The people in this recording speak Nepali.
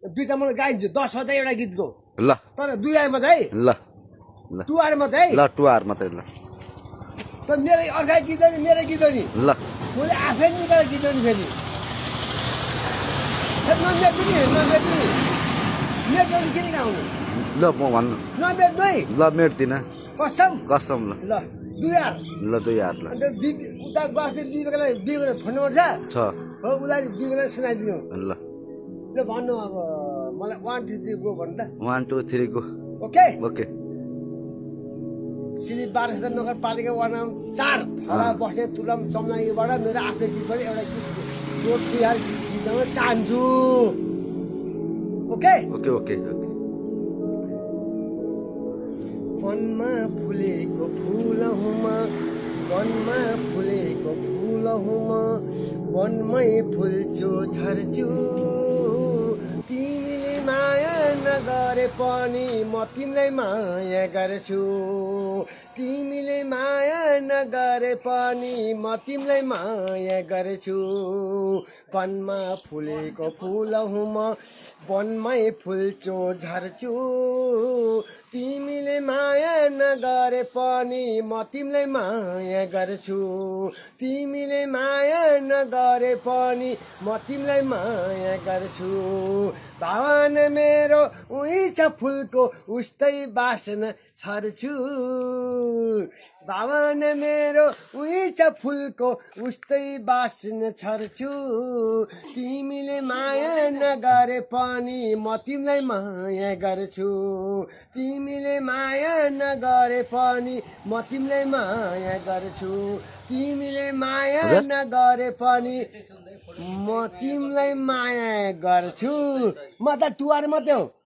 बिचमा मलाई गाइदिन्छु 10 मात्रै एउटा गीतको ल तर 2 आए मात्रै ल ल 2 आए मात्रै ल टुवार मात्रै ल त मेरो अर्का गीत नि मेरो गीत नि ल मैले आफै निकालेर गीत नि फेरि नबेट्नु किन गाउनु ल म भन्नु नबेट्नु है ल मेट्दिन कसम कसम ल ल 2 यार ल 2 यार ल अन्त उता बस्दै बिबेकलाई फोन नम्बर छ हो उसलाई बिबेकलाई सुनाइदिनु ल ल भन्नु अब मलाई 1 2 3 गो भन्नु त 1 2 3 गो ओके ओके सिली बारसदा नगरपालिका वार्ड नम्बर 4 फला बस्ने तुलम चम्लाङ्गीबाट मेरो आफ्नो गीत पनि एउटा गीत रोड 2 यार गीत गाउन चाहन्छु ओके ओके ओके ओके वनमा फुलेको फुल हुमा वनमा फुलेको फुल हुमा वनमै फुल्छु झर्छु तिमीले माया नगरे पनि म तिमीलाई माया गर्छु तिमीले माया नगरे पनि म तिमीलाई माया गर्छु वनमा फुलेको फुल हुमा वनमै फुल्छु झर्छु तिमीले माया नगरे पनि म तिमीलाई माया गर्छु तिमीले माया नगरे पनि म तिमीलाई माया गर्छु भावन मेरो उही छ फुलको उस्तै बासना छर्छु भावन मेरो उही छ फुलको उस्तै बासना छर्छु तिमीले माया नगरे पनि म तिमीलाई माया गर्छु तिमीले माया नगरे पनि म तिमीलाई माया गर्छु तिमीले माया नगरे पनि म तिमीलाई माया गर्छु म त टुवार मात्रै हो